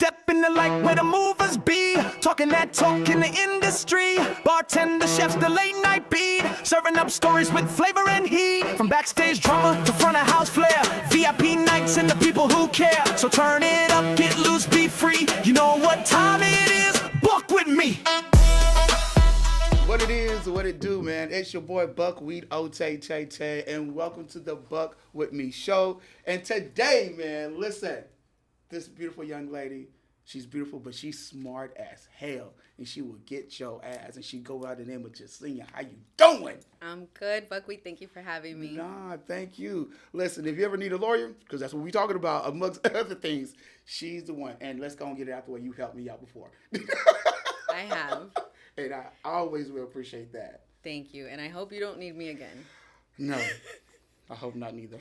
Step in the light where the movers be, talking that talk in the industry. Bartender, chefs, the late night beat, serving up stories with flavor and heat. From backstage drama to front of house flair, VIP nights and the people who care. So turn it up, get loose, be free. You know what time it is? Buck with me. What it is, what it do, man. It's your boy Buck Wit Me, and welcome to the Buck Wit Me show. And today, man, listen, this beautiful young lady, she's beautiful, but she's smart as hell, and she will get your ass, and she go out and in with just singing. How you doing? I'm good, Buck Wit. Thank you for having me. Nah, thank you. Listen, if you ever need a lawyer, because that's what we're talking about, amongst other things, she's the one. And let's go and get it out the way. You helped me out before. I have. And I always will appreciate that. Thank you. And I hope you don't need me again. No, I hope not neither.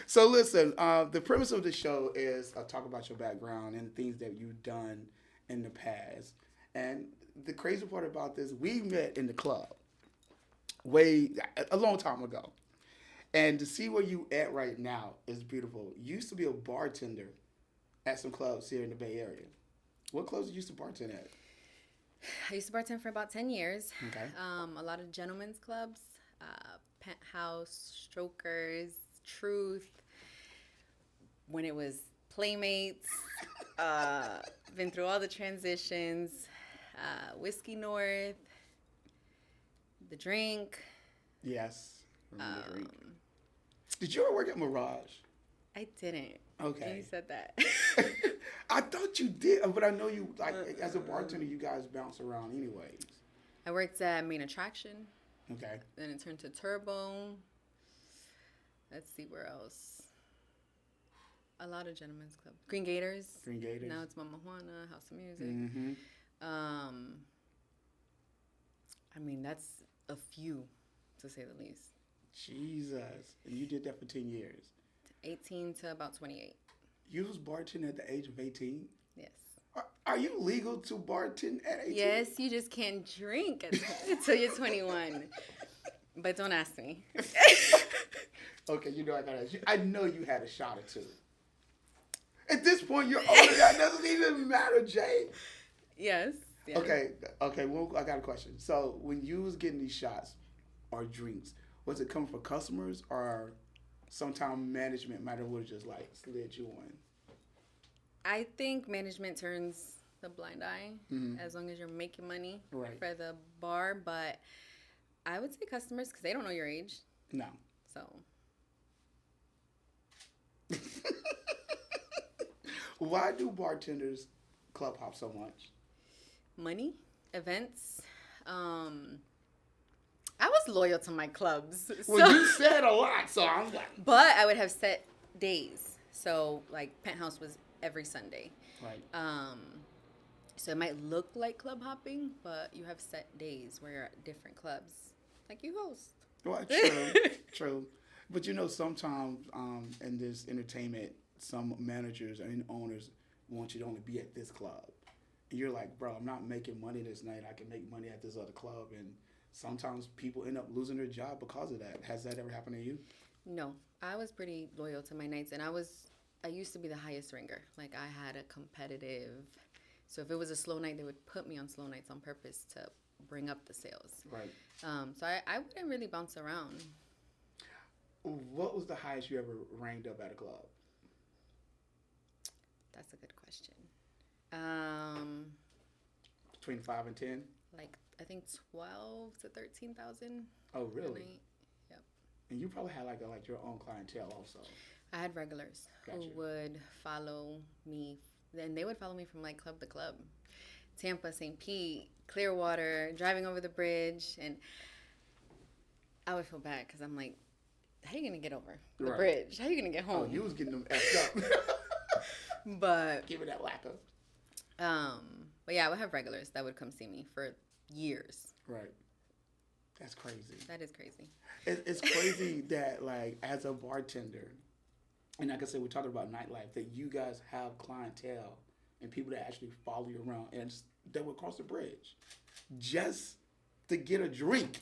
So listen, the premise of the show is talk about your background and things that you've done in the past. And the crazy part about this, we met in the club a long time ago. And to see where you at right now is beautiful. You used to be a bartender at some clubs here in the Bay Area. What clubs did you used to bartend at? I used to bartend for about 10 years. Okay. A lot of gentlemen's clubs, Penthouse, Strokers, Truth. When it was Playmates, been through all the transitions, Whiskey North, The Drink. Yes. Remember The Drink. Did you ever work at Mirage? I didn't. Okay. You said that. I thought you did, but I know you, like, as a bartender, you guys bounce around anyways. I worked at Main Attraction. Okay. Then it turned to Turbo. Let's see where else. A lot of gentlemen's club. Green Gators. Green Gators. Now it's Mama Juana, House of Music. Mm-hmm. I mean, that's a few, to say the least. Jesus. And you did that for 10 years. 18 to about 28. You was bartending at the age of 18? Yes. Are you legal to bartend at 18? Yes, you just can't drink until you're 21. But don't ask me. Okay, you know I gotta ask you. I know you had a shot or two. At this point, you're older. That doesn't even matter, Jay. Yes. Okay. Well, I got a question. So, when you was getting these shots or drinks, was it coming from customers or sometimes management might have just like slid you on? I think management turns the blind eye as long as you're making money for the bar. But I would say customers because they don't know your age. No. So. Why do bartenders club hop so much? Money, events. I was loyal to my clubs. Well, you said a lot, so I'm like. But I would have set days. So, like, Penthouse was every Sunday. Right. So it might look like club hopping, but you have set days where you're at different clubs. Like you host. Well, true. True. But, you know, sometimes in this entertainment, some managers and owners want you to only be at this club. And you're like, bro, I'm not making money this night. I can make money at this other club. And sometimes people end up losing their job because of that. Has that ever happened to you? No. I was pretty loyal to my nights. And I used to be the highest ringer. Like, I had a competitive. So if it was a slow night, they would put me on slow nights on purpose to bring up the sales. Right. So I wouldn't really bounce around. What was the highest you ever ranked up at a club? That's a good question. Between 5 and 10? Like, I think 12 to 13,000. Oh, really? Yep. And you probably had like your own clientele also. I had regulars who would follow me. Then they would follow me from like club to club. Tampa, St. Pete, Clearwater, driving over the bridge. And I would feel bad because I'm like, how are you going to get over the bridge? How are you going to get home? Oh, you was getting them effed up. But give it that lacquer. But yeah, I would have regulars that would come see me for years. Right. That's crazy. That is crazy. It's crazy that, like, as a bartender, and like I said, we're talking about nightlife, that you guys have clientele and people that actually follow you around and that would cross the bridge just to get a drink.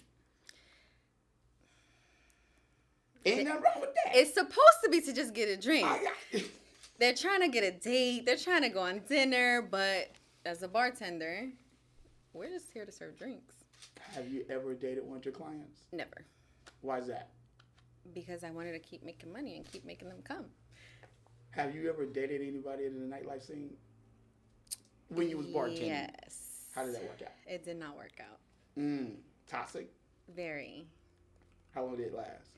Ain't nothing wrong with that. It's supposed to be to just get a drink. they're trying to get a date. They're trying to go on dinner. But as a bartender, we're just here to serve drinks. Have you ever dated one of your clients? Never. Why is that? Because I wanted to keep making money and keep making them come. Have you ever dated anybody in the nightlife scene? When you was bartending? Yes. How did that work out? It did not work out. Toxic? Very. How long did it last?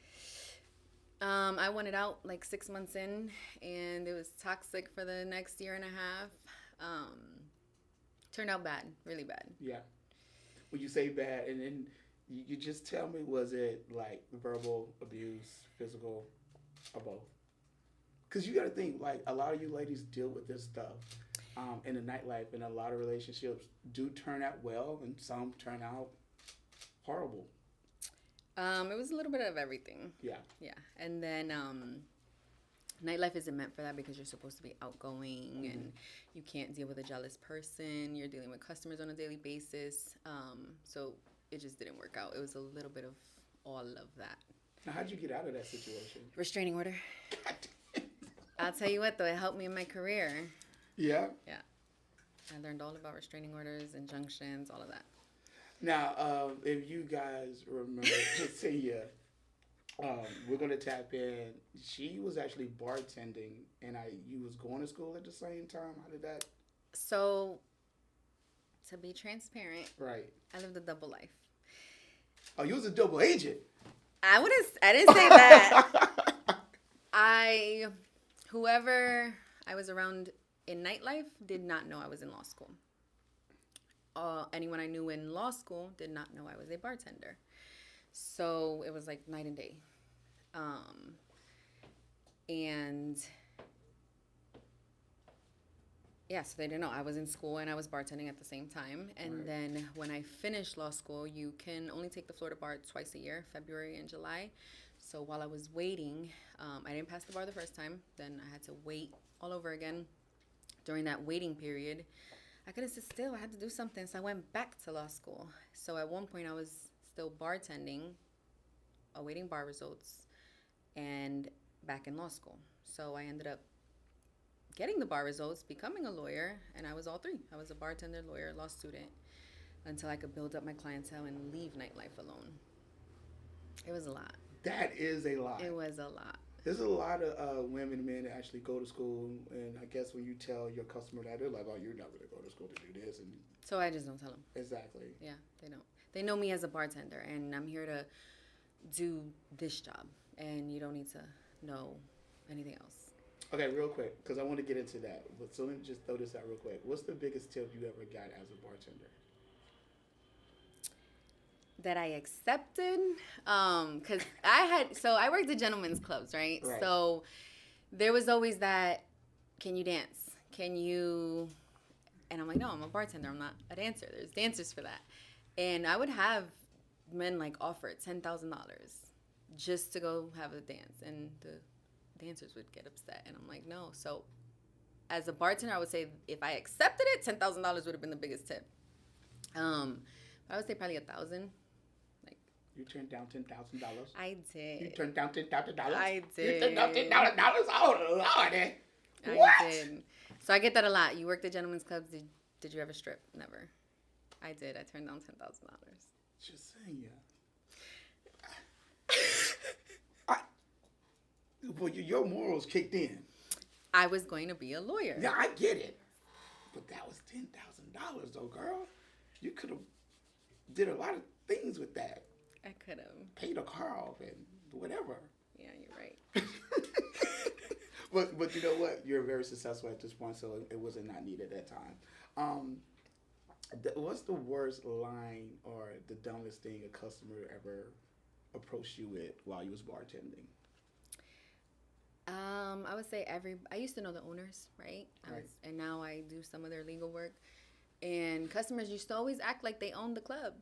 I wanted out like 6 months in, and it was toxic for the next year and a half. Turned out bad, really bad. Yeah. When you say bad, and then you just tell me, was it like verbal abuse, physical, or both? Because you got to think, like, a lot of you ladies deal with this stuff in the nightlife, and a lot of relationships do turn out well, and some turn out horrible. It was a little bit of everything. Yeah. Yeah. And then nightlife isn't meant for that because you're supposed to be outgoing and you can't deal with a jealous person. You're dealing with customers on a daily basis. So it just didn't work out. It was a little bit of all of that. Now, how'd you get out of that situation? Restraining order. I'll tell you what, though, it helped me in my career. Yeah? Yeah. I learned all about restraining orders, injunctions, all of that. Now, if you guys remember, Tia, we're gonna tap in. She was actually bartending, and you was going to school at the same time. How did that? So, to be transparent, Right. I lived a double life. Oh, you was a double agent. I didn't say that. Whoever I was around in nightlife did not know I was in law school. Anyone I knew in law school did not know I was a bartender. So it was like night and day. And yeah, so they didn't know. I was in school and I was bartending at the same time. And Right. then when I finished law school, you can only take the Florida bar twice a year, February and July. So while I was waiting, I didn't pass the bar the first time. Then I had to wait all over again. During that waiting period, I couldn't sit still. I had to do something. So I went back to law school. So at one point, I was still bartending, awaiting bar results, and back in law school. So I ended up getting the bar results, becoming a lawyer, and I was all three. I was a bartender, lawyer, law student, until I could build up my clientele and leave nightlife alone. It was a lot. That is a lot. It was a lot. There's a lot of women and men that actually go to school, and I guess when you tell your customer that, they're like, "Oh, you're not going to go to school to do this." And So I just don't tell them. exactly. Yeah, they don't. They know me as a bartender, and I'm here to do this job, and you don't need to know anything else. Okay, real quick, because I want to get into that. But so let me just throw this out real quick. What's the biggest tip you ever got as a bartender? That I accepted, because I worked at gentlemen's clubs, right? Right. So there was always that, can you dance? Can you, and I'm like, no, I'm a bartender. I'm not a dancer. There's dancers for that. And I would have men like offer $10,000 just to go have a dance. And the dancers would get upset. And I'm like, no. So as a bartender, I would say if I accepted it, $10,000 would have been the biggest tip. I would say probably $1,000. You turned down $10,000. I did. You turned down $10,000. I You turned down did. $10,000. Oh Lordy. I What? did. So I get that a lot. You worked at gentlemen's clubs. Did you ever strip? Never. I did. I turned down $10,000. Just saying, well, your morals kicked in. I was going to be a lawyer. Yeah, I get it. But that was $10,000 though, girl. You could have did a lot of things with that. I could have. Paid a car off and whatever. Yeah, you're right. But you know what? You're very successful at this point, so it wasn't not needed at that time. What's the worst line or the dumbest thing a customer ever approached you with while you was bartending? I would say I used to know the owners, right? Right. And now I do some of their legal work. And customers used to always act like they owned the club.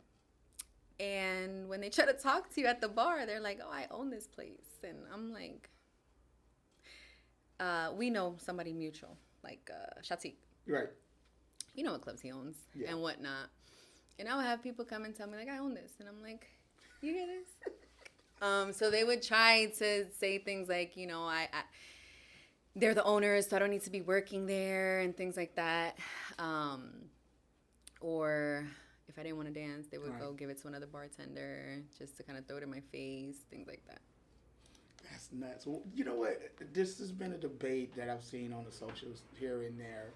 And when they try to talk to you at the bar, they're like, oh, I own this place. And I'm like, we know somebody mutual, like Shatik. Right. You know what clubs he owns Yeah. and whatnot. And I would have people come and tell me, like, I own this. And I'm like, you hear this? So they would try to say things like, they're the owners, so I don't need to be working there and things like that. Or if I didn't want to dance, they would go give it to another bartender just to kind of throw it in my face, things like that. That's nuts. Well, you know what? This has been a debate that I've seen on the socials here and there.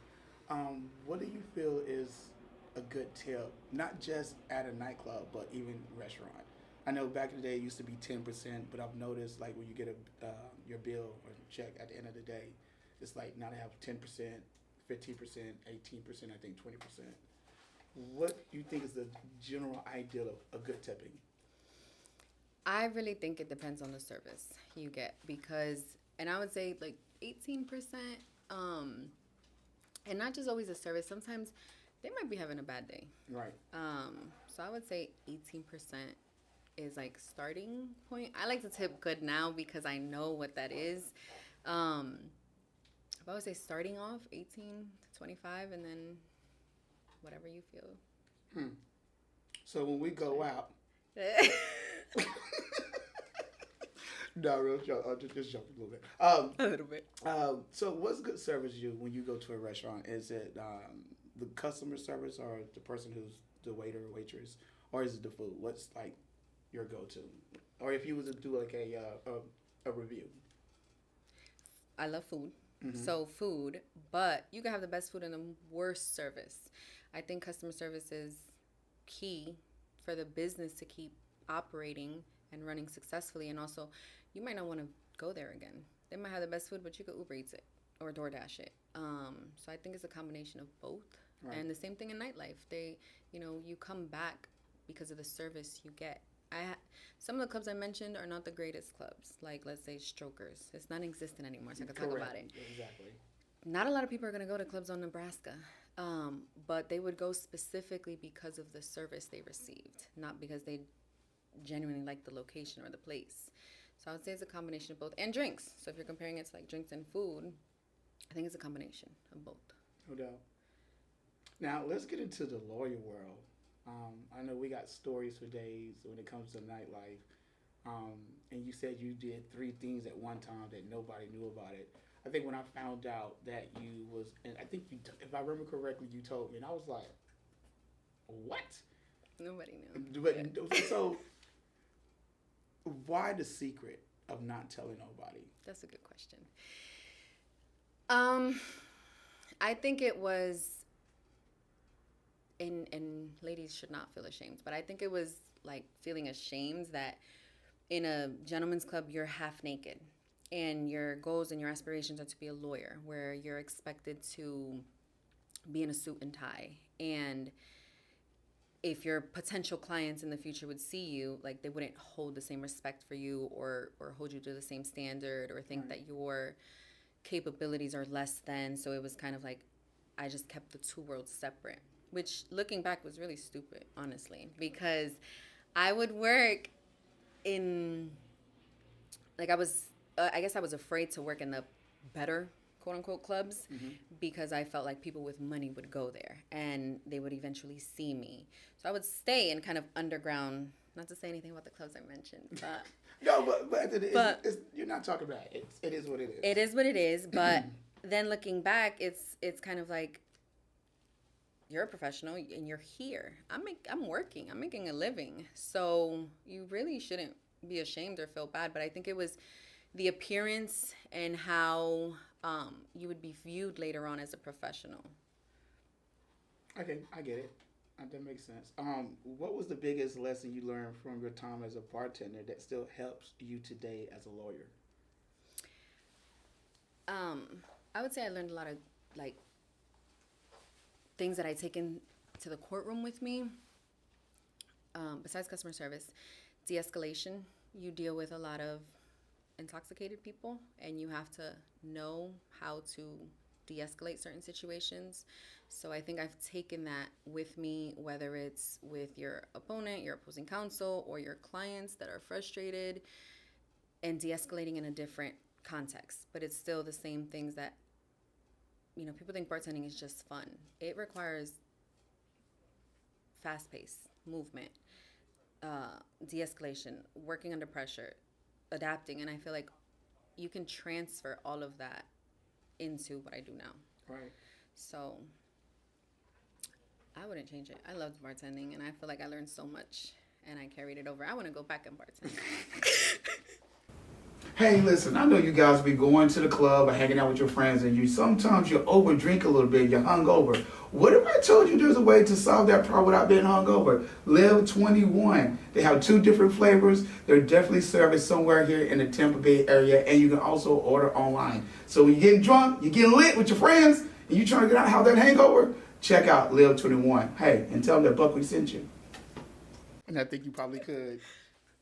What do you feel is a good tip, not just at a nightclub, but even restaurant? I know back in the day it used to be 10%, but I've noticed like when you get your bill or check at the end of the day, it's like now they have 10%, 15%, 18%, I think 20%. What do you think is the general ideal of a good tipping? I really think it depends on the service you get because, and I would say like 18%, and not just always a service. Sometimes they might be having a bad day. Right. So I would say 18% is like starting point. I like to tip good now because I know what that is. I would say starting off 18 to 25 and then whatever you feel. So when we go out, no, real joke. Just joking a little bit. A little bit. So what's good service you when you go to a restaurant? Is it the customer service or the person who's the waiter or waitress, or is it the food? What's like your go-to? Or if you was to do like a review. I love food. So food, but you can have the best food and the worst service. I think customer service is key for the business to keep operating and running successfully. And also, you might not want to go there again. They might have the best food, but you could Uber Eats it or DoorDash it. So I think it's a combination of both. Right. And the same thing in nightlife. You come back because of the service you get. Some of the clubs I mentioned are not the greatest clubs. Like, let's say, Strokers. It's non-existent anymore, so I can talk about it. Exactly. Not a lot of people are going to go to clubs on Nebraska. But they would go specifically because of the service they received, not because they genuinely like the location or the place. So I would say it's a combination of both. And drinks. So if you're comparing it to like drinks and food, I think it's a combination of both. No doubt. Now, let's get into the lawyer world. I know we got stories for days when it comes to nightlife. And you said you did 3 things at one time that nobody knew about it. I think when I found out that you was, and I think if I remember correctly, you told me, and I was like, what? Nobody knew. But, so, why the secret of not telling nobody? That's a good question. I think it was, and ladies should not feel ashamed, but I think it was like feeling ashamed that in a gentleman's club, you're half naked. And your goals and your aspirations are to be a lawyer, where you're expected to be in a suit and tie. And if your potential clients in the future would see you, like they wouldn't hold the same respect for you or hold you to the same standard or think that your capabilities are less than. So it was kind of like I just kept the two worlds separate, which looking back was really stupid, honestly, because I would work in, like I guess I was afraid to work in the better, quote unquote, clubs because I felt like people with money would go there and they would eventually see me. So I would stay in kind of underground, not to say anything about the clubs I mentioned, but. No, but you're not talking about it. It is what it is. It is what it is, but then looking back, it's kind of like you're a professional and you're here. I'm working. I'm making a living. So you really shouldn't be ashamed or feel bad, but I think it was the appearance and how you would be viewed later on as a professional. Okay, I get it. That makes sense. What was the biggest lesson you learned from your time as a bartender that still helps you today as a lawyer? I would say I learned a lot of like things that I take into the courtroom with me. Besides customer service, de-escalation. You deal with a lot of intoxicated people and you have to know how to de-escalate certain situations. So I think I've taken that with me, whether it's with your opponent, your opposing counsel, or your clients that are frustrated, and de-escalating in a different context. But it's still the same things that, people think bartending is just fun. It requires fast-paced movement, de-escalation, working under pressure, adapting, and I feel like you can transfer all of that into what I do now. Right. So I wouldn't change it. I loved bartending, and I feel like I learned so much, and I carried it over. I want to go back and bartend. Hey, listen, I know you guys be going to the club or hanging out with your friends, and sometimes you over drink a little bit, you're hungover. What if I told you there's a way to solve that problem without being hungover? Live 21. They have 2 different flavors. They're definitely serviced somewhere here in the Tampa Bay area, and you can also order online. So when you're getting drunk, you're getting lit with your friends, and you're trying to get out how that hangover, check out Live 21. Hey, and tell them that Buck Wit sent you. And I think you probably could.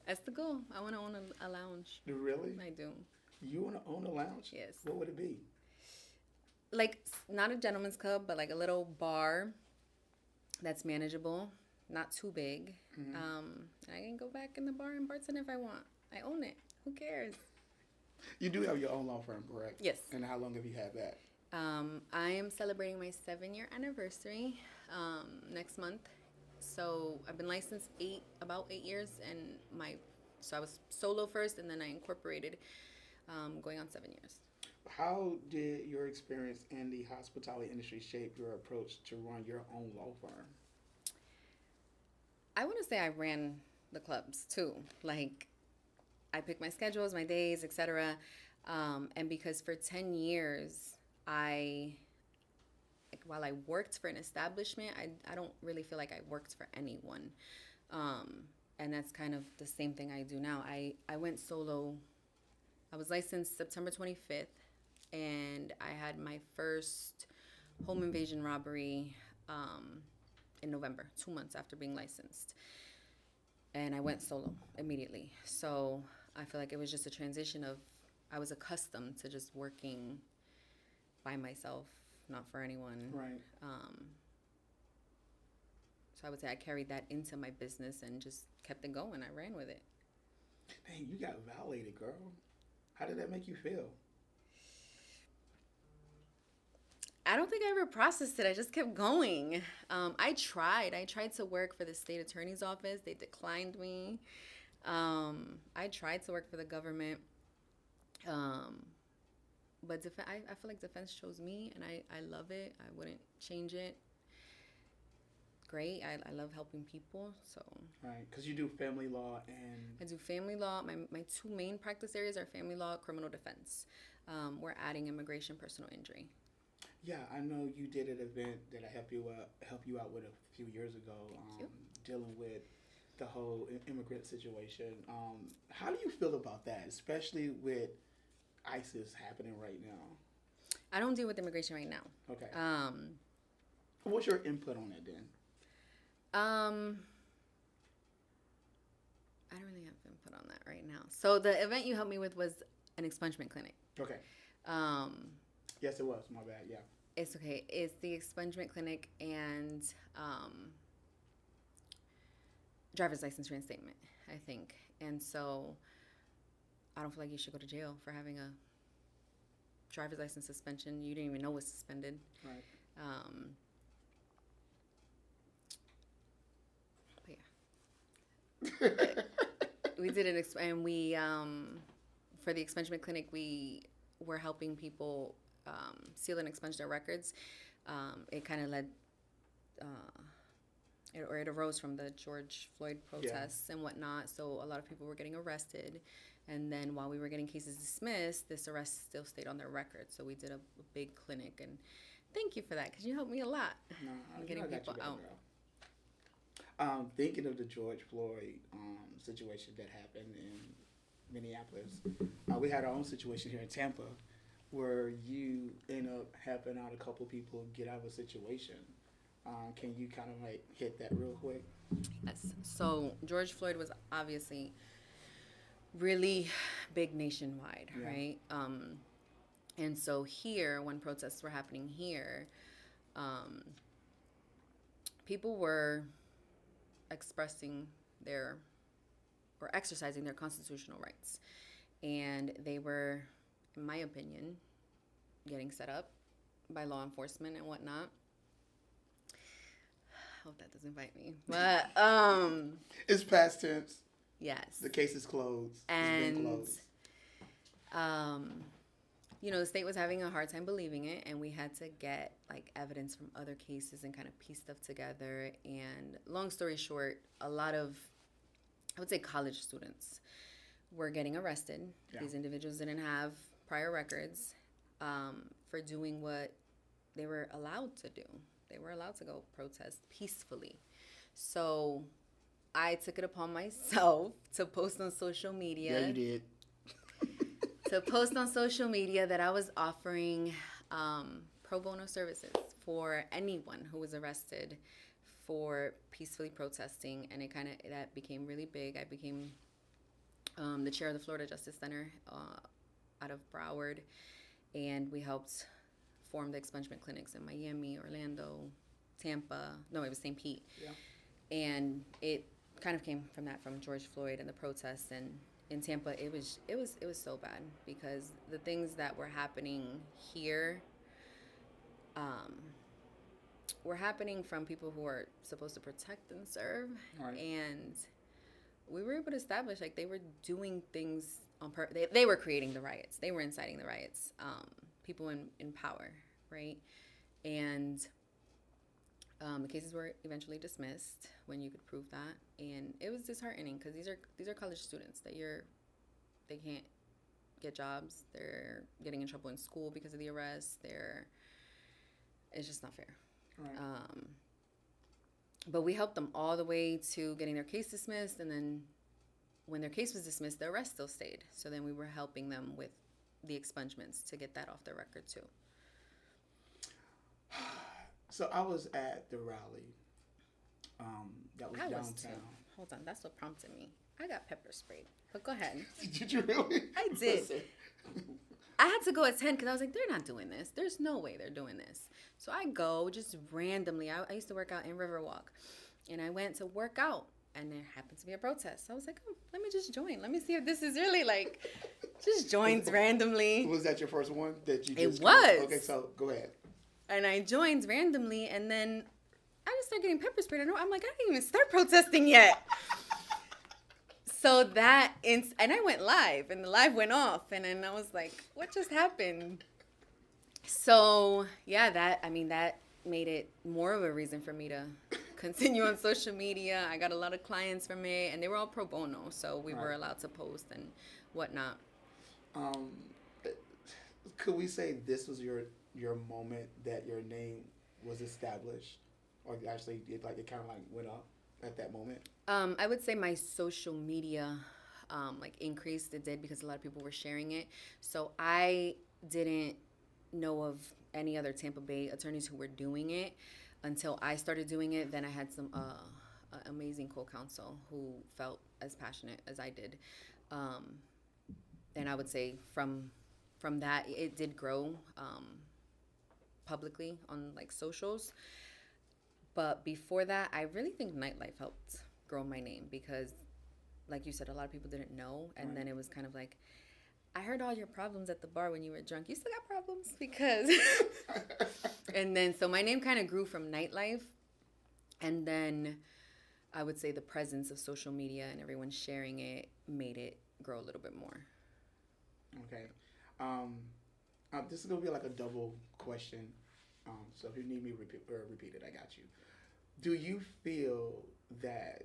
That's the goal. I want to own a lounge. Really? I do. You want to own a lounge? Yes. What would it be? Like, not a gentleman's club, but like a little bar that's manageable, not too big. Mm-hmm. I can go back in the bar and bartend if I want. I own it. Who cares? You do have your own law firm, correct? Yes. And how long have you had that? I am celebrating my 7-year anniversary next month. So I've been licensed about 8 years, and so I was solo first, and then I incorporated, going on 7 years. How did your experience in the hospitality industry shape your approach to run your own law firm? I want to say I ran the clubs too. Like, I picked my schedules, my days, etc. And because for 10 years, while I worked for an establishment, I don't really feel like I worked for anyone. And that's kind of the same thing I do now. I went solo. I was licensed September 25th, and I had my first home invasion robbery in November, 2 months after being licensed. And I went solo immediately. So I feel like it was just a transition of, I was accustomed to just working by myself, not for anyone. Right. So I would say I carried that into my business and just kept it going. I ran with it. Dang, you got violated, girl. How did that make you feel? I don't think I ever processed it. I just kept going. I tried to work for the state attorney's office. They declined me. I tried to work for the government. But I feel like defense chose me, and I love it. I wouldn't change it. Great. I love helping people. So Right, because you do family law and... I do family law. My 2 main practice areas are family law, criminal defense. We're adding immigration, personal injury. Yeah, I know you did an event that I helped you out with a few years ago, dealing with the whole immigrant situation. How do you feel about that, especially with ISIS happening right now? I don't deal with immigration right now. Okay. What's your input on that then? I don't really have input on that right now. So the event you helped me with was an expungement clinic. Okay. Yes, it was. My bad. Yeah. It's okay. It's the expungement clinic and driver's license reinstatement, I think. And so I don't feel like you should go to jail for having a driver's license suspension you didn't even know was suspended. Right. But yeah. We did it, and we, for the expungement clinic, we were helping people seal and expunge their records. It kind of led, it arose from the George Floyd protests and whatnot. So a lot of people were getting arrested. And then while we were getting cases dismissed, this arrest still stayed on their record. So we did a big clinic. And thank you for that, because you helped me a lot in getting people out. Thinking of the George Floyd situation that happened in Minneapolis, we had our own situation here in Tampa where you end up helping out a couple people get out of a situation. Can you kind of like hit that real quick? Yes. So George Floyd was obviously really big nationwide, right? And so here, when protests were happening here, people were expressing exercising their constitutional rights. And they were, in my opinion, getting set up by law enforcement and whatnot. I hope that doesn't bite me. But it's past tense. Yes. The case is closed. And it's been closed. the state was having a hard time believing it, and we had to get like evidence from other cases and kind of piece stuff together. And long story short, a lot of, I would say, college students were getting arrested. Yeah. These individuals didn't have prior records for doing what they were allowed to do. They were allowed to go protest peacefully. So I took it upon myself to post on social media. Yeah, you did. To post on social media that I was offering pro bono services for anyone who was arrested for peacefully protesting, and that became really big. I became the chair of the Florida Justice Center out of Broward, and we helped form the expungement clinics in Miami, Orlando, Tampa. No, it was St. Pete. Yeah. And it kind of came from George Floyd and the protests. And in Tampa, it was so bad because the things that were happening here were happening from people who are supposed to protect and serve. Right. And we were able to establish like they were doing things on purpose. They were creating the riots. They were inciting the riots. People in power, right? And the cases were eventually dismissed when you could prove that, and it was disheartening because these are college students that they can't get jobs. They're getting in trouble in school because of the arrest. It's just not fair. Right. But we helped them all the way to getting their case dismissed, and then when their case was dismissed, the arrest still stayed. So then we were helping them with the expungements to get that off their record too. So I was at the rally that was downtown. Hold on, that's what prompted me. I got pepper sprayed, but go ahead. Did you really? I did. Listen. I had to go at 10 because I was like, they're not doing this. There's no way they're doing this. So I go just randomly. I used to work out in Riverwalk, and I went to work out, and there happened to be a protest. So I was like, oh, let me just join. Let me see if this is really like just joins randomly. Was that your first one that you just? It was. Okay, so go ahead. And I joined randomly, and then I just started getting pepper sprayed. I'm like, I didn't even start protesting yet. So and I went live, and the live went off, and then I was like, what just happened? So yeah, that made it more of a reason for me to continue on social media. I got a lot of clients from it, and they were all pro bono, so we were allowed to post and whatnot. Could we say this was your moment that your name was established, or actually it kind of went up at that moment? I would say my social media increased. It did because a lot of people were sharing it. So I didn't know of any other Tampa Bay attorneys who were doing it until I started doing it. Then I had some amazing co-counsel who felt as passionate as I did. And I would say from that, it did grow publicly on socials. But before that, I really think nightlife helped grow my name because, like you said, a lot of people didn't know. And then it was kind of like, I heard all your problems at the bar when you were drunk. You still got problems? Because... And then, so my name kind of grew from nightlife. And then I would say the presence of social media and everyone sharing it made it grow a little bit more. Okay. This is going to be like a double question. So if you need me to repeat it, I got you. Do you feel that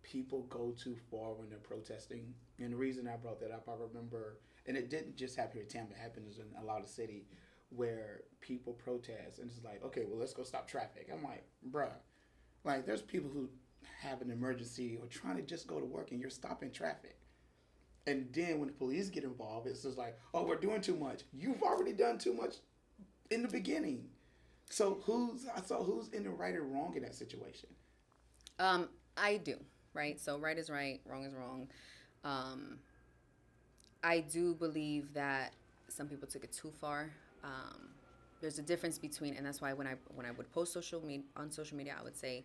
people go too far when they're protesting? And the reason I brought that up, I remember, and it didn't just happen here in Tampa, it happens in a lot of cities where people protest and it's like, okay, well, let's go stop traffic. I'm like, bruh, there's people who have an emergency or trying to just go to work and you're stopping traffic. And then when the police get involved, it's just like, oh, we're doing too much. You've already done too much in the beginning. So who's in the right or wrong in that situation? I do, right? So right is right, wrong is wrong. I do believe that some people took it too far. There's a difference between, and that's why when I would post on social media, I would say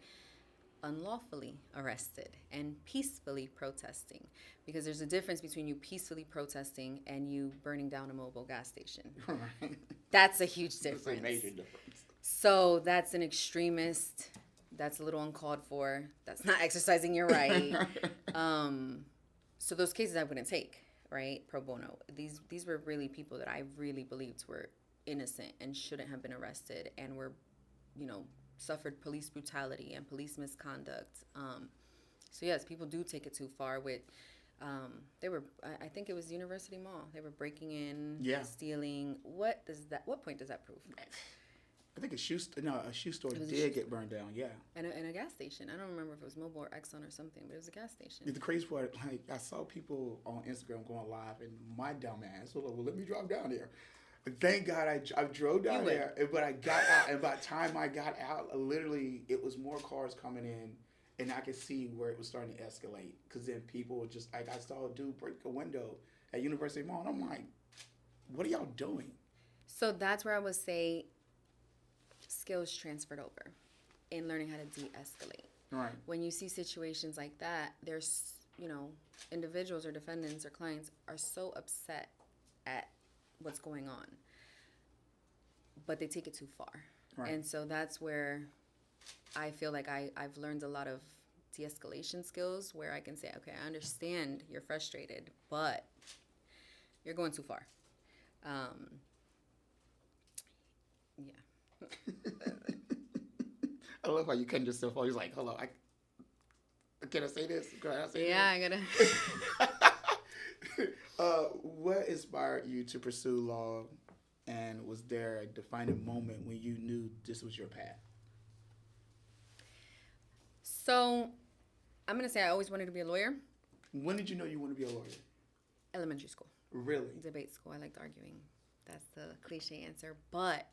unlawfully arrested and peacefully protesting, because there's a difference between you peacefully protesting and you burning down a mobile gas station. Right. That's a huge difference. That's a major difference. So that's an extremist. That's a little uncalled for. That's not exercising your right. So those cases I wouldn't take. right? Pro bono. These were really people that I really believed were innocent and shouldn't have been arrested and were, suffered police brutality and police misconduct. So yes, people do take it too far with. I think it was University Mall. They were breaking in, stealing. What point does that prove? I think a shoe store did get burned down. Yeah, and a gas station. I don't remember if it was Mobil or Exxon or something, but it was a gas station. The crazy part, like I saw people on Instagram going live, and my dumb ass was like, "Well, let me drive down there." Thank God I drove down there, but I got out, and by the time I got out, literally it was more cars coming in, and I could see where it was starting to escalate. Because then people were just like, I saw a dude break a window at University Mall, and I'm like, "What are y'all doing?" So that's where I would say skills transferred over in learning how to de-escalate. Right. When you see situations like that, there's, individuals or defendants or clients are so upset at what's going on, but they take it too far. Right. And so that's where I feel like I've learned a lot of de-escalation skills where I can say, okay, I understand you're frustrated, but you're going too far. Yeah. I love how you cut yourself off. He's like, "Hello, can I say this? Can I say yeah, this?" I gotta. What inspired you to pursue law, and was there a defining moment when you knew this was your path? So, I'm gonna say I always wanted to be a lawyer. When did you know you wanted to be a lawyer? Elementary school. Really? Debate school. I liked arguing. That's the cliche answer, but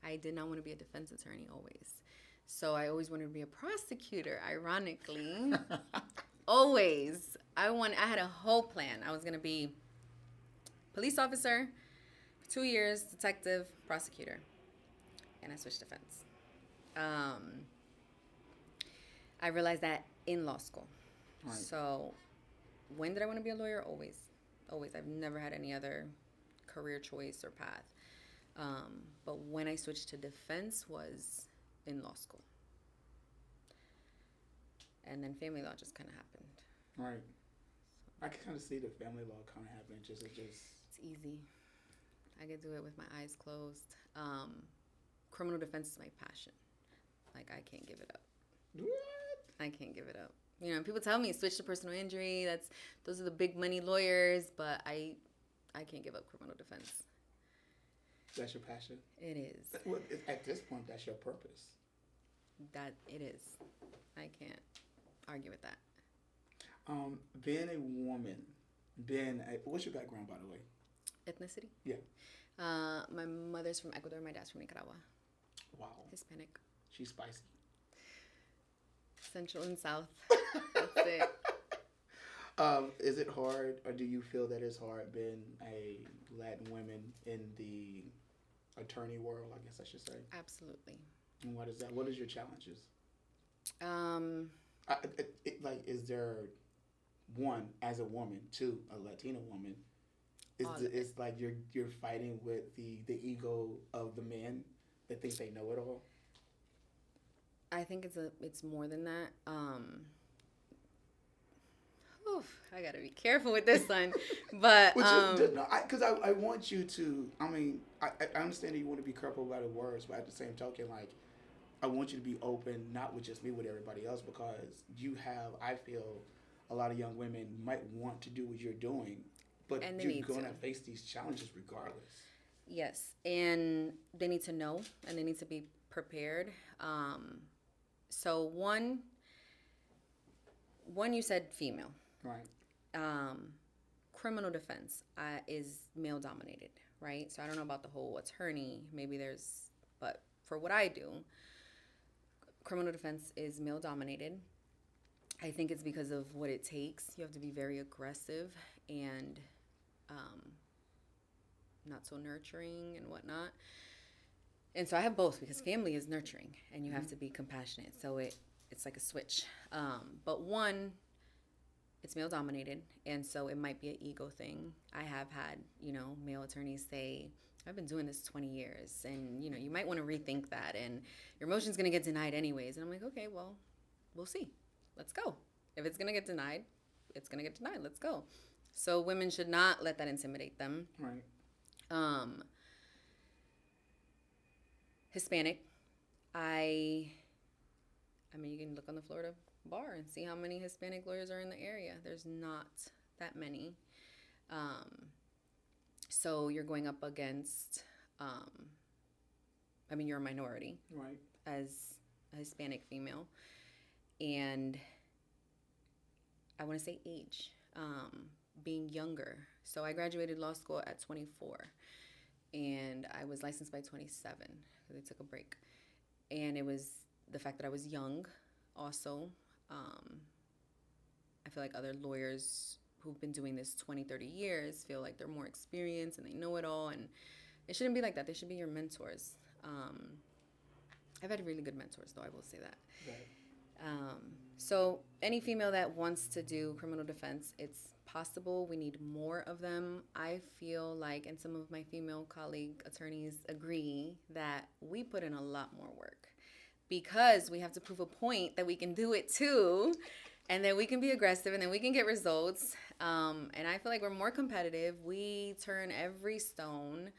I did not want to be a defense attorney always. So I always wanted to be a prosecutor, ironically. Always. I had a whole plan. I was going to be police officer, 2 years, detective, prosecutor. And I switched defense. I realized that in law school. Right. So when did I want to be a lawyer? Always. Always. I've never had any other career choice or path. But when I switched to defense was in law school. And then family law just kind of happened. Right. I can kind of see the family law kind of happening. It's easy. I could do it with my eyes closed. Criminal defense is my passion. Like, I can't give it up. What? I can't give it up. People tell me switch to personal injury. Those are the big money lawyers, but I can't give up criminal defense. That's your passion? It is. Well, at this point, that's your purpose. That it is. I can't argue with that. Being a woman, what's your background, by the way? Ethnicity? Yeah. My mother's from Ecuador. My dad's from Nicaragua. Wow. Hispanic. She's spicy. Central and South. That's it. Is it hard, or do you feel that it's hard being a Latin woman in the attorney world, I guess I should say? Absolutely. And what is that? What is your challenges? Is there one, as a woman, two, a Latina woman, it's like you're fighting with the ego of the men that think they know it all? I think it's more than that. I gotta be careful with this one, but because I want you to. I mean, I understand that you want to be careful about the words, but at the same token, like, I want you to be open, not with just me, with everybody else, because I feel a lot of young women might want to do what you're doing, but you're gonna face these challenges regardless. Yes, and they need to know, and they need to be prepared. So one, you said female. Right. Criminal defense is male dominated, right? So I don't know about the whole attorney. Maybe but for what I do, criminal defense is male dominated. I think it's because of what it takes. You have to be very aggressive and not so nurturing and whatnot. And so I have both, because family is nurturing and you have to be compassionate. So it's like a switch. But one, it's male dominated, and so it might be an ego thing. I have had, male attorneys say, I've been doing this 20 years, and, you might want to rethink that, and your motion's going to get denied anyways. And I'm like, okay, well, we'll see. Let's go. If it's going to get denied, it's going to get denied. Let's go. So women should not let that intimidate them. Right. Hispanic. I mean, you can look on the Florida bar and see how many Hispanic lawyers are in the area. There's not that many. So you're going up against, I mean, you're a minority. Right. As a Hispanic female. And I want to say age, being younger. So I graduated law school at 24. And I was licensed by 27 because I took a break. And it was the fact that I was young also. I feel like other lawyers who've been doing this 20, 30 years feel like they're more experienced and they know it all. And it shouldn't be like that. They should be your mentors. I've had really good mentors, though, I will say that. Right. So any female that wants to do criminal defense, it's possible. We need more of them. I feel like, and some of my female colleague attorneys agree, that we put in a lot more work because we have to prove a point that we can do it too, and then we can be aggressive, and then we can get results. And I feel like we're more competitive. We turn every stone.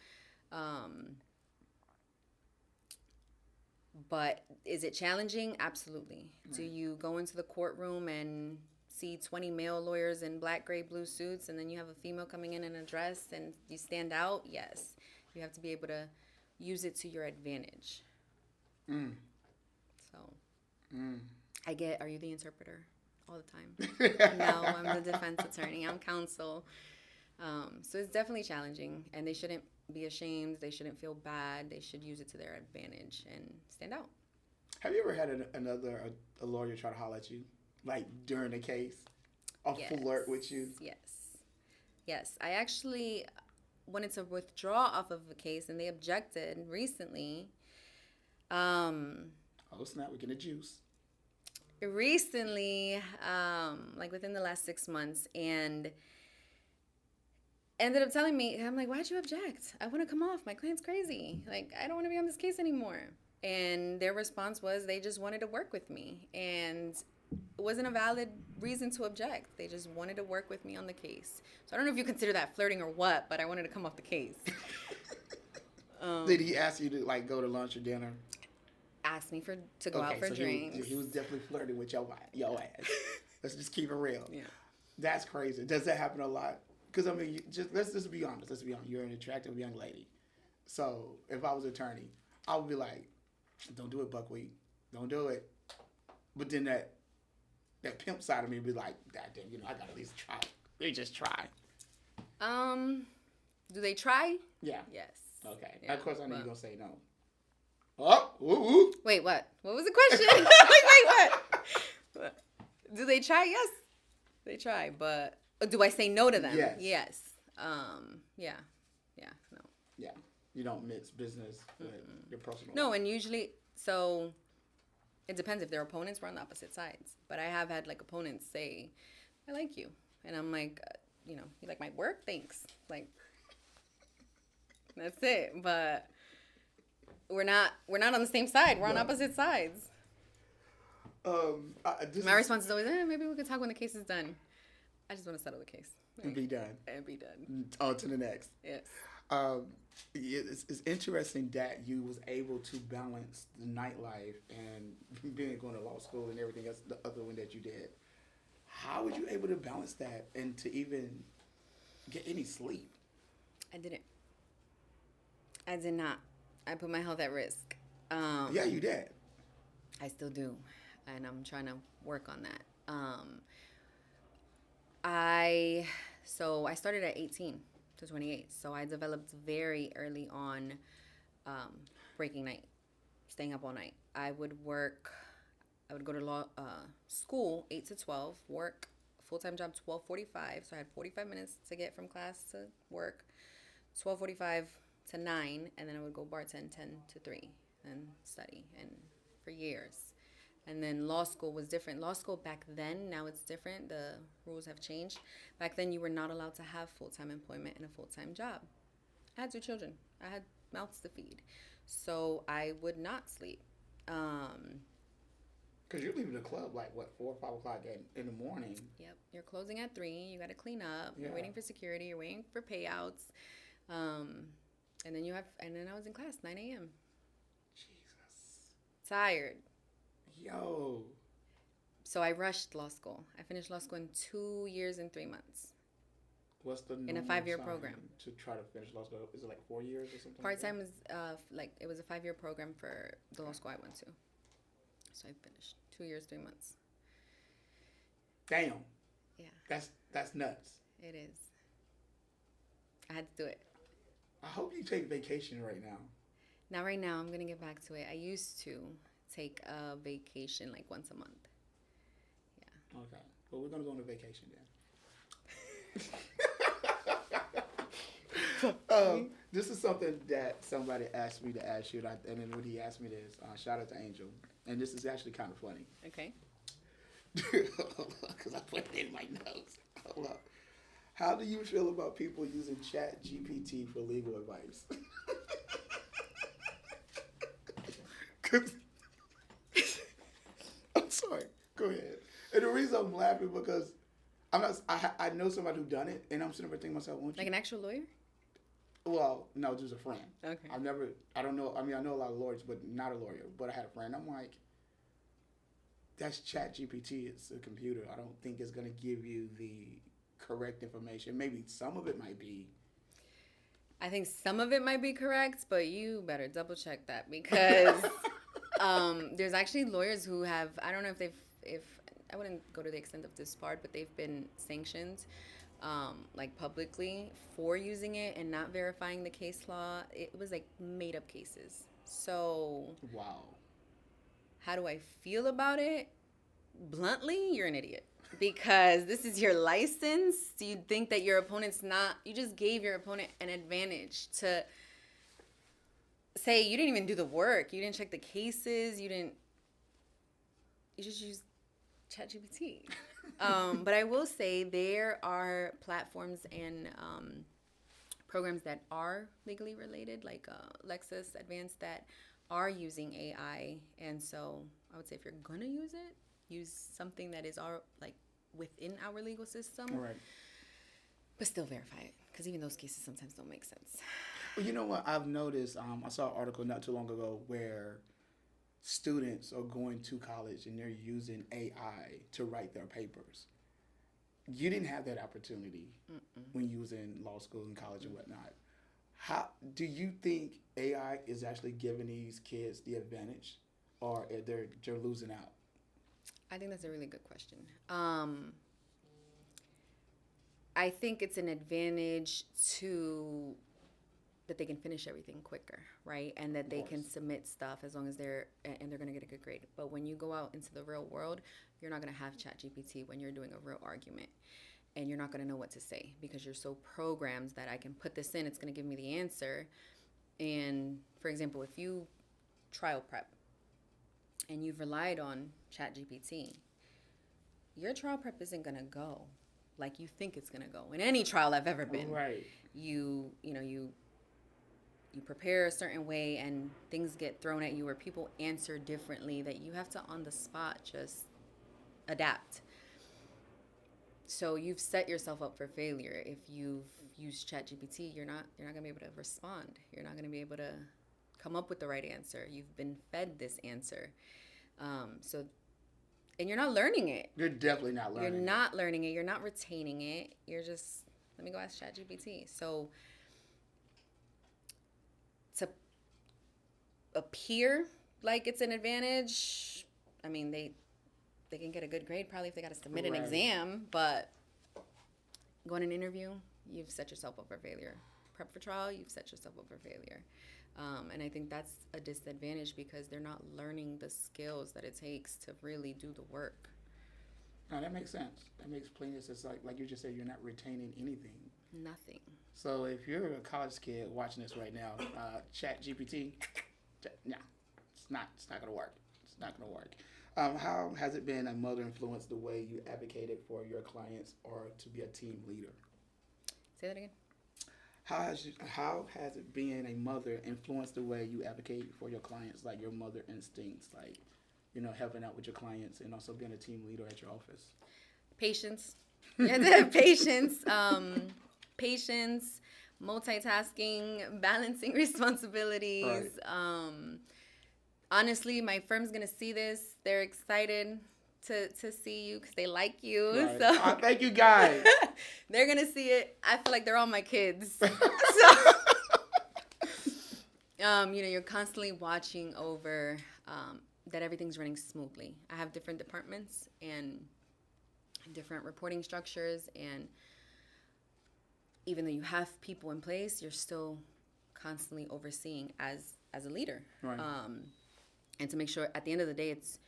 But is it challenging? Absolutely. Right. Do you go into the courtroom and see 20 male lawyers in black, gray, blue suits, and then you have a female coming in a dress and you stand out? Yes. You have to be able to use it to your advantage. So are you the interpreter all the time? No, I'm the defense attorney. I'm counsel. So it's definitely challenging, and they shouldn't be ashamed. They shouldn't feel bad. They should use it to their advantage and stand out. Have you ever had a lawyer try to holler at you, like during a case, flirt with you? Yes. I actually wanted to withdraw off of a case, and they objected recently. Oh snap! We're getting juice. Recently, like within the last 6 months, and ended up telling me, I'm like, why'd you object? I want to come off. My client's crazy. Like, I don't want to be on this case anymore. And their response was they just wanted to work with me. And it wasn't a valid reason to object. They just wanted to work with me on the case. So I don't know if you consider that flirting or what, but I wanted to come off the case. Did he ask you to, like, go to lunch or dinner? Asked me to go out for drinks. He was definitely flirting with your ass. Let's just keep it real. Yeah. That's crazy. Does that happen a lot? Because, I mean, let's just be honest. Let's be honest. You're an attractive young lady. So if I was an attorney, I would be like, don't do it, Buck Wit. Don't do it. But then that pimp side of me would be like, God damn, I got to at least try. They just try. Do they try? Yeah. Yes. Okay. Yeah, of course, I know you're going to say no. Oh, ooh. Wait, what? What was the question? Wait, what? Do they try? Yes. They try, but do I say no to them? Yes. Yes. Yeah. No. Yeah. You don't mix business with your personal No, life. and usually, so it depends. If they're opponents, we're on the opposite sides. But I have had like opponents say, I like you. And I'm like, you like my work? Thanks. Like, that's it. But we're not on the same side. We're on opposite sides. My response is always, maybe we could talk when the case is done. I just want to settle the case. And be done. On to the next. Yes. It's interesting that you was able to balance the nightlife and going to law school and everything else, the other one that you did. How were you able to balance that and to even get any sleep? I didn't. I did not. I put my health at risk. Yeah, you did. I still do, and I'm trying to work on that. I started at 18 to 28, so I developed very early on breaking night, staying up all night. I would go to law school 8 to 12, work full-time job 12:45, so I had 45 minutes to get from class to work, 12:45 to 9, and then I would go bartend 10 to 3 and study, and for years. And then law school was different. Law school back then, now it's different. The rules have changed. Back then, you were not allowed to have full-time employment and a full-time job. I had 2 children. I had mouths to feed. So I would not sleep. Because Because you're leaving the club like, what, 4 or 5 o'clock in the morning. Yep. You're closing at 3. You got to clean up. Yeah. You're waiting for security. You're waiting for payouts. And then I was in class 9 a.m. Jesus. Tired. Yo. So I rushed law school. I finished law school in 2 years and 3 months. What's the in a 5-year program to try to finish law school? Is it like 4 years or something? Part-time was it was a 5-year program for the law school I went to. So I finished 2 years, 3 months. Damn. Yeah. That's nuts. It is. I had to do it. I hope you take vacation right now. Now, right now, I'm going to get back to it. I used to take a vacation like once a month. Yeah. Okay. Well, we're going to go on a vacation then. This is something that somebody asked me to ask you, and then when he asked me this, shout out to Angel, and this is actually kind of funny. Okay. Because I put it in my notes. Hold up. How do you feel about people using Chat GPT for legal advice? 'Cause I'm sorry. Go ahead. And the reason I'm laughing because I know somebody who done it, and I'm sitting there thinking to myself, won't you? Like an actual lawyer? Well, no, just a friend. Okay. I don't know. I mean, I know a lot of lawyers, but not a lawyer. But I had a friend. I'm like, that's Chat GPT. It's a computer. I don't think it's going to give you the correct information. Maybe some of it might be. I think some of it might be correct, but you better double check that because there's actually lawyers who have, I don't know if I wouldn't go to the extent of this part, but they've been sanctioned like publicly for using it and not verifying the case law. It was like made up cases. So Wow. how do I feel about it? Bluntly, you're an idiot. Because this is your license. You'd think that your opponent's not, you just gave your opponent an advantage to say you didn't even do the work. You didn't check the cases. You just used ChatGPT. But I will say there are platforms and programs that are legally related, like Lexis Advanced, that are using AI. And so I would say if you're going to use it, use something that is within our legal system. Right. But still verify it, because even those cases sometimes don't make sense. Well, you know what I've noticed? I saw an article not too long ago where students are going to college and they're using AI to write their papers. You didn't have that opportunity when you was in law school and college and whatnot. How do you think AI is actually giving these kids the advantage, or they're losing out? I think that's a really good question. I think it's an advantage that they can finish everything quicker, right? And that they can submit stuff as long as they're going to get a good grade. But when you go out into the real world, you're not going to have ChatGPT when you're doing a real argument. And you're not going to know what to say because you're so programmed that I can put this in, it's going to give me the answer. And for example, if you trial prep and you've relied on ChatGPT, your trial prep isn't going to go like you think it's going to go in any trial I've ever been. Right. You prepare a certain way and things get thrown at you where people answer differently that you have to on the spot just adapt. So you've set yourself up for failure. If you've used ChatGPT, you're not going to be able to respond. You're not going to be able to come up with the right answer. You've been fed this answer. And you're not learning it. You're definitely not learning. You're not learning it. You're not retaining it. You're just, let me go ask ChatGPT. So to appear like it's an advantage, I mean, they can get a good grade probably if they got to submit an exam, but go on an interview, you've set yourself up for failure. Prep for trial, you've set yourself up for failure. And I think that's a disadvantage because they're not learning the skills that it takes to really do the work. No, that makes sense. That makes plenty of sense. Like you just said, you're not retaining anything. Nothing. So if you're a college kid watching this right now, ChatGPT, no, it's not going to work. It's not going to work. How has it been a mother influenced the way you advocated for your clients or to be a team leader? Say that again. How has it been a mother influenced the way you advocate for your clients, like your mother instincts, like helping out with your clients and also being a team leader at your office? Patience. You have to have patience. Patience, multitasking, balancing responsibilities. Right. Honestly, my firm's going to see this. They're excited to see you because they like you. Right. So Thank you, guys. they're going to see it. I feel like they're all my kids. So, you're constantly watching over that everything's running smoothly. I have different departments and different reporting structures, and even though you have people in place, you're still constantly overseeing as a leader. Right. And to make sure at the end of the day, it's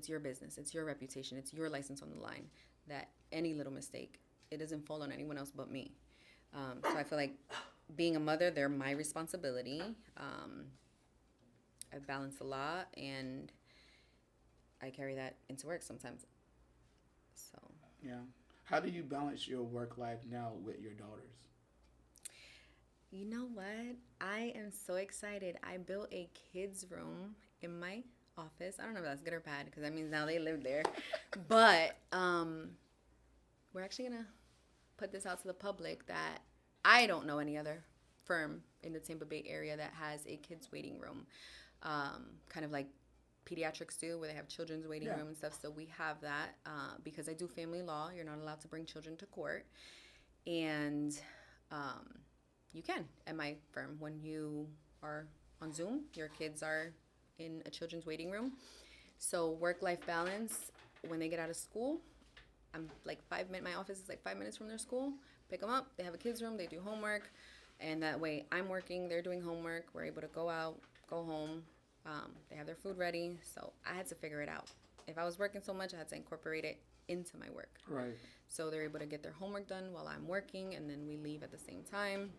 your business, it's your reputation, it's your license on the line, that any little mistake, it doesn't fall on anyone else but me. So I feel like being a mother, they're my responsibility. I balance a lot, and I carry that into work sometimes. So Yeah. How do you balance your work life now with your daughters? you know what? I am so excited. I built a kids room in my office. I don't know if that's good or bad because that means now they live there. But we're actually going to put this out to the public that I don't know any other firm in the Tampa Bay area that has a kids waiting room, kind of like pediatrics do, where they have children's waiting room and stuff. So we have that because I do family law. You're not allowed to bring children to court. And you can at my firm. When you are on Zoom, your kids are in a children's waiting room. So work-life balance, when they get out of school, I'm like 5 minutes, my office is like 5 minutes from their school. Pick them up, they have a kids room, they do homework. And that way I'm working, they're doing homework. We're able to go out, go home. They have their food ready. So I had to figure it out. If I was working so much, I had to incorporate it into my work. Right. So they're able to get their homework done while I'm working, and then we leave at the same time.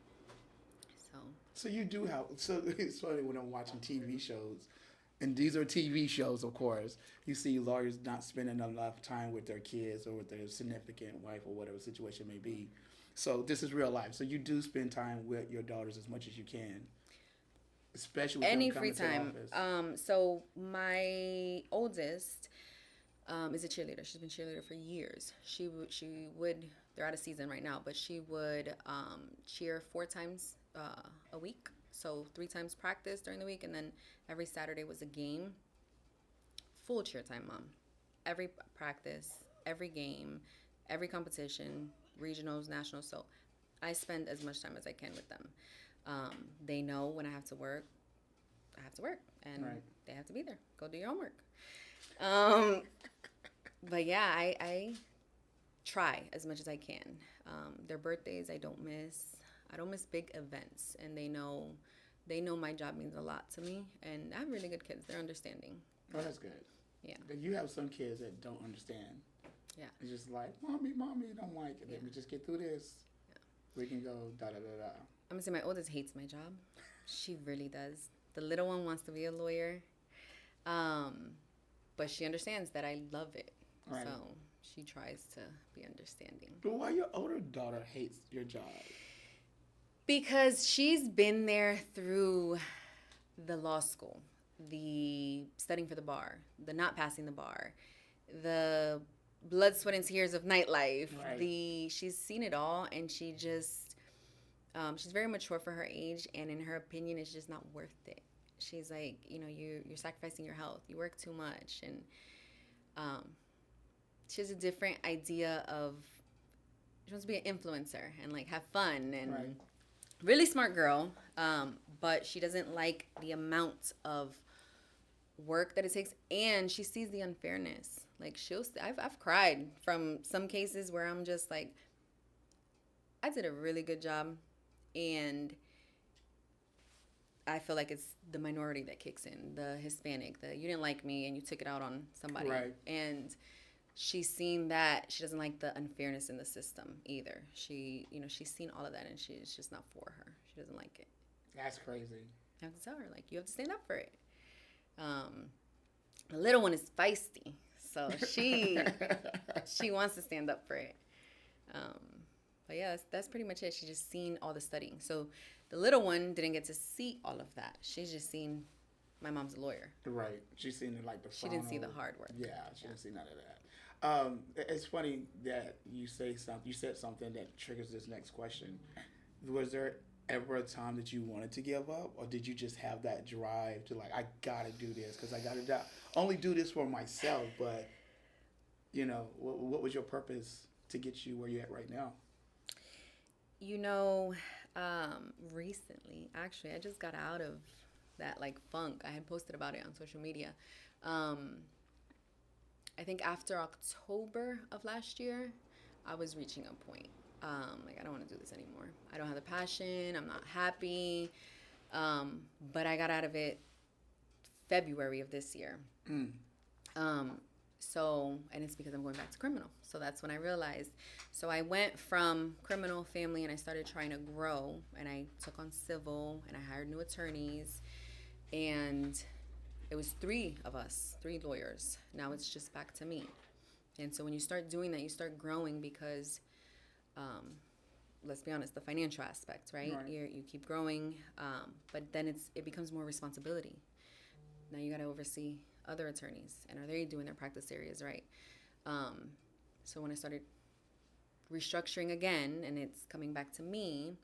So you do have. So it's funny when I'm watching TV shows, and these are TV shows, of course. You see lawyers not spending enough time with their kids or with their significant wife or whatever situation may be. So this is real life. So you do spend time with your daughters as much as you can, especially with Any them free coming to time. office. So my oldest is a cheerleader. She's been a cheerleader for years. She would. They're out of season right now, but she would cheer 4 times a week. So 3 times practice during the week, and then every Saturday was a game. Full cheer time, Mom. Every practice, every game, every competition, regionals, nationals. So I spend as much time as I can with them. They know when I have to work, and they have to be there. Go do your homework. But yeah, I try as much as I can. Their birthdays, I don't miss big events, and they know my job means a lot to me. And I have really good kids. They're understanding. Oh, that's good. Yeah. You have some kids that don't understand. Yeah. It's just like, mommy, don't like it. Let me just get through this. Yeah. We can go da da da da. I'm gonna say my oldest hates my job. She really does. The little one wants to be a lawyer, but she understands that I love it. Right. So she tries to be understanding. But why your older daughter hates your job? Because she's been there through the law school, the studying for the bar, the not passing the bar, the blood, sweat, and tears of nightlife. Right. She's seen it all, and she just, she's very mature for her age, and in her opinion, it's just not worth it. She's like, you're sacrificing your health. You work too much, and she has a different idea of, she wants to be an influencer and like have fun and. Right. Really smart girl, but she doesn't like the amount of work that it takes, and she sees the unfairness. Like I've cried from some cases where I'm just like, I did a really good job, and I feel like it's the minority that kicks in, the Hispanic, you didn't like me and you took it out on somebody, right? And she's seen that. She doesn't like the unfairness in the system either. She's seen all of that, and it's just not for her. She doesn't like it. That's crazy. I have to tell her, like, you have to stand up for it. The little one is feisty, so she wants to stand up for it. But yeah, that's pretty much it. She's just seen all the studying. So the little one didn't get to see all of that. She's just seen my mom's a lawyer. Right. She's seen like the She didn't see the hard work. Yeah, she didn't see none of that. It's funny that you said something that triggers this next question. Was there ever a time that you wanted to give up, or did you just have that drive to like, I gotta do this because I gotta only do this for myself? But you know, what was your purpose to get you where you're at right now? You know, recently, actually, I just got out of that like funk. I had posted about it on social media. I think after October of last year, I was reaching a point. Like, I don't want to do this anymore. I don't have the passion. I'm not happy. But I got out of it February of this year. So, and it's because I'm going back to criminal. So that's when I realized. So I went from criminal, family, and I started trying to grow. And I took on civil, and I hired new attorneys. And it was 3 of us, 3 lawyers. Now it's just back to me. And so when you start doing that, you start growing because, let's be honest, the financial aspect, right? You keep growing, but then it becomes more responsibility. Now you got to oversee other attorneys, and are they doing their practice areas right? So when I started restructuring again, and it's coming back to me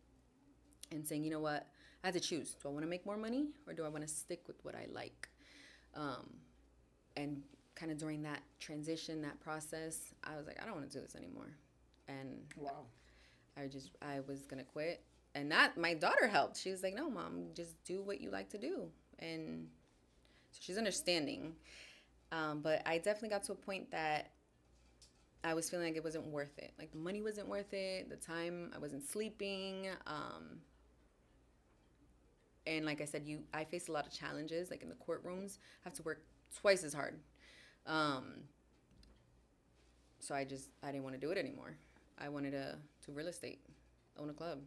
and saying, you know what, I had to choose. Do I want to make more money, or do I want to stick with what I like? And kind of during that transition, that process, I was like, I don't want to do this anymore. And wow, I was going to quit. And that, my daughter helped. She was like, no, Mom, just do what you like to do. And so she's understanding. But I definitely got to a point that I was feeling like it wasn't worth it. Like, the money wasn't worth it. The time, I wasn't sleeping. And like I said, I faced a lot of challenges. Like in the courtrooms, I have to work twice as hard. So I didn't want to do it anymore. I wanted to do real estate, own a club,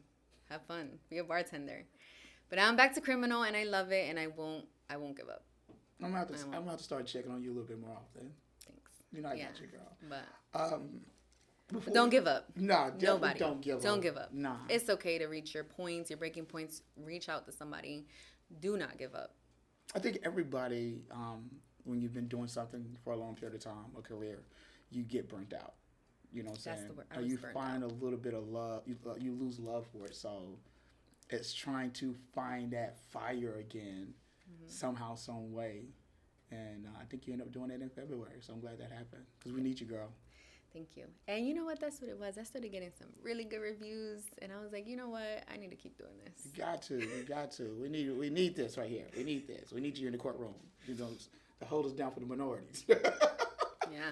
have fun, be a bartender. But now I'm back to criminal, and I love it, and I won't give up. I'm gonna have to start checking on you a little bit more often. Thanks. You know, I got you, girl. But don't give up. No, Nobody. Don't give up. Don't give up. Nah. It's okay to reach your points, your breaking points. Reach out to somebody. Do not give up. I think everybody, when you've been doing something for a long period of time, a career, you get burnt out. You know what I'm saying? That's the word. Or you find a little bit of love. You lose love for it. So it's trying to find that fire again, somehow, some way. And I think you end up doing it in February. So I'm glad that happened, because we need you, girl. Thank you. And you know what? That's what it was. I started getting some really good reviews, and I was like, you know what? I need to keep doing this. You got to. We need this right here. We need this. We need you in the courtroom. You know, to hold us down for the minorities. Yeah.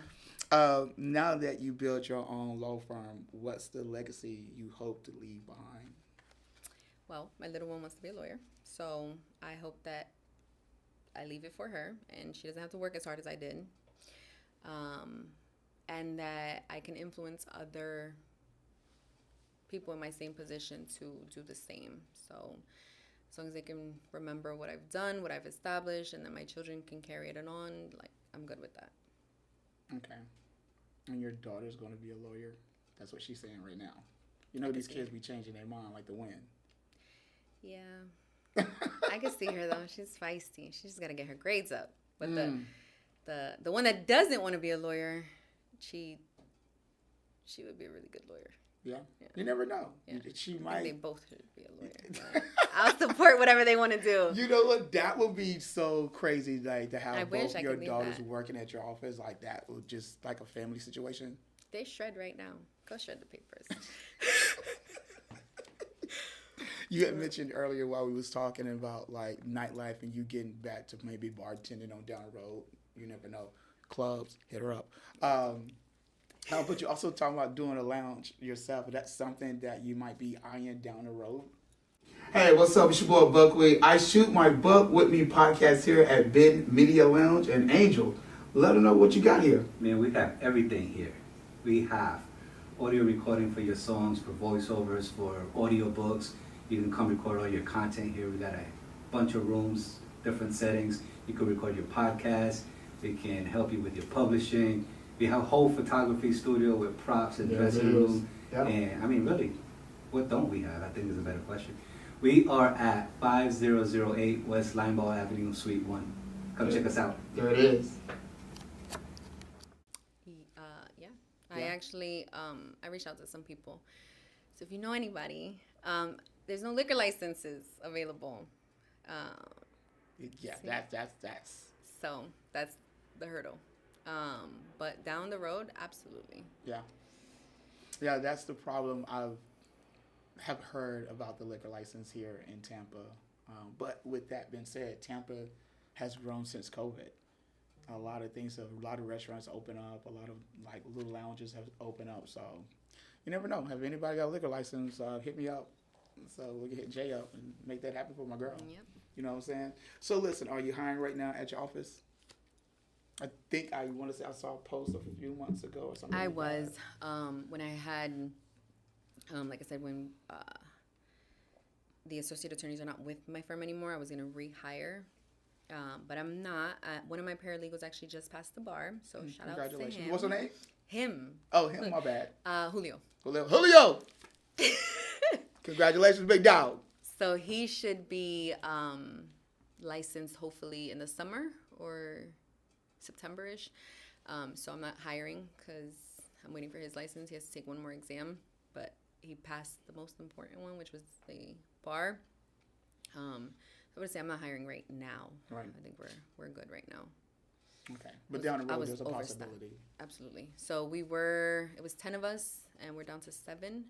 Now that you built your own law firm, what's the legacy you hope to leave behind? Well, my little one wants to be a lawyer, so I hope that I leave it for her, and she doesn't have to work as hard as I did. And that I can influence other people in my same position to do the same. So as long as they can remember what I've done, what I've established, and then my children can carry it on, like, I'm good with that. Okay. And your daughter's going to be a lawyer? That's what she's saying right now. You know, these kids be changing their mind like the wind. Yeah. I can see her, though. She's feisty. She's just got to get her grades up. But the one that doesn't want to be a lawyer, she would be a really good lawyer. Yeah. You never know. Yeah. She I might. think they both should be a lawyer. I'll support whatever they want to do. You know what? That would be so crazy, like, to have both your leave daughters that. working at your office. Like, that would just, like a family situation. They shred right now. Go shred the papers. You had mentioned earlier while we was talking about, like, nightlife and you getting back to maybe bartending on down the road. You never know. Clubs, hit her up. But you also talking about doing a lounge yourself. That's something that you might be eyeing down the road. Hey, what's up? It's your boy Buck Wit. I shoot my Buck Wit Me podcast here at Ben Media Lounge. And Angel, let them know what you got here. Man, we have everything here. We have audio recording for your songs, for voiceovers, for audiobooks. You can come record all your content here. We got a bunch of rooms, different settings. You can record your podcast. We can help you with your publishing. We have a whole photography studio with props and dressing room. Yep. And I mean, really, what don't we have? I think is a better question. We are at 5008 West Limeball Avenue, Suite 1. Come check us out. There it is. Yeah. I actually, I reached out to some people. So if you know anybody, there's no liquor licenses available. Yeah, that's. So that's the hurdle. But down the road, absolutely. Yeah. Yeah, that's the problem have heard about the liquor license here in Tampa. But with that being said, Tampa has grown since COVID. A lot of restaurants open up, a lot of like little lounges have opened up. So you never know. Have anybody got a liquor license? Hit me up. So we can hit Jay up and make that happen for my girl. Yep. You know what I'm saying? So listen, are you hiring right now at your office? I think I want to say I saw a post a few months ago or something. I like was that. when I had, like I said, when the associate attorneys are not with my firm anymore, I was gonna rehire, but I'm not. One of my paralegals actually just passed the bar, so shout out to Congratulations. him. What's her name? Him. Oh, him. My bad. Julio. Julio. Congratulations, big dog. So he should be licensed hopefully in the summer or September-ish. So I'm not hiring because I'm waiting for his license. He has to take one more exam, but he passed the most important one, which was the bar. I would say I'm not hiring right now. Right. I think we're good right now. Okay, but down the I road was there's a overstaffed. possibility. Absolutely. So it was 10 of us, and we're down to 7.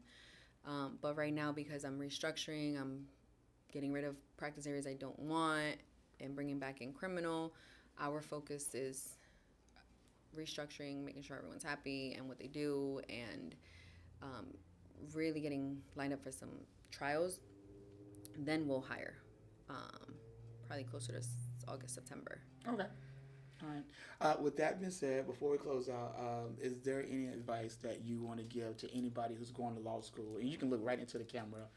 But right now, because I'm restructuring, I'm getting rid of practice areas I don't want and bringing back in criminal. Our focus is restructuring, making sure everyone's happy and what they do, and really getting lined up for some trials. Then we'll hire, probably closer to August, September. Okay. All right. With that being said, before we close out, is there any advice that you want to give to anybody who's going to law school? And you can look right into the camera,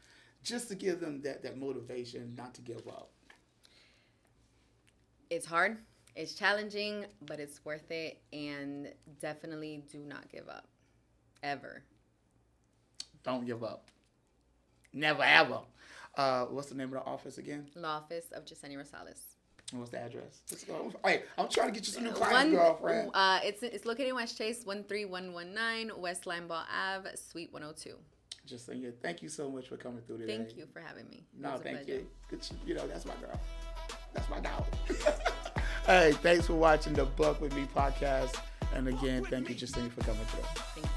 just to give them that motivation not to give up. It's hard, it's challenging, but it's worth it. And definitely do not give up, ever. Don't give up. Never ever. What's the name of the office again? Law Office of Jasenia Rosales. And what's the address? Let's go. Hey, I'm trying to get you some new clients, girlfriend. It's located in West Chase, 13119 West Limeball Ave, Suite 102. Just saying, thank you so much for coming through today. Thank you for having me. It No, was a thank pleasure. you. Good, that's my girl. That's my dog. Hey, thanks for watching the Buck With Me podcast. And again, thank you, Justine, for coming through. Thank you.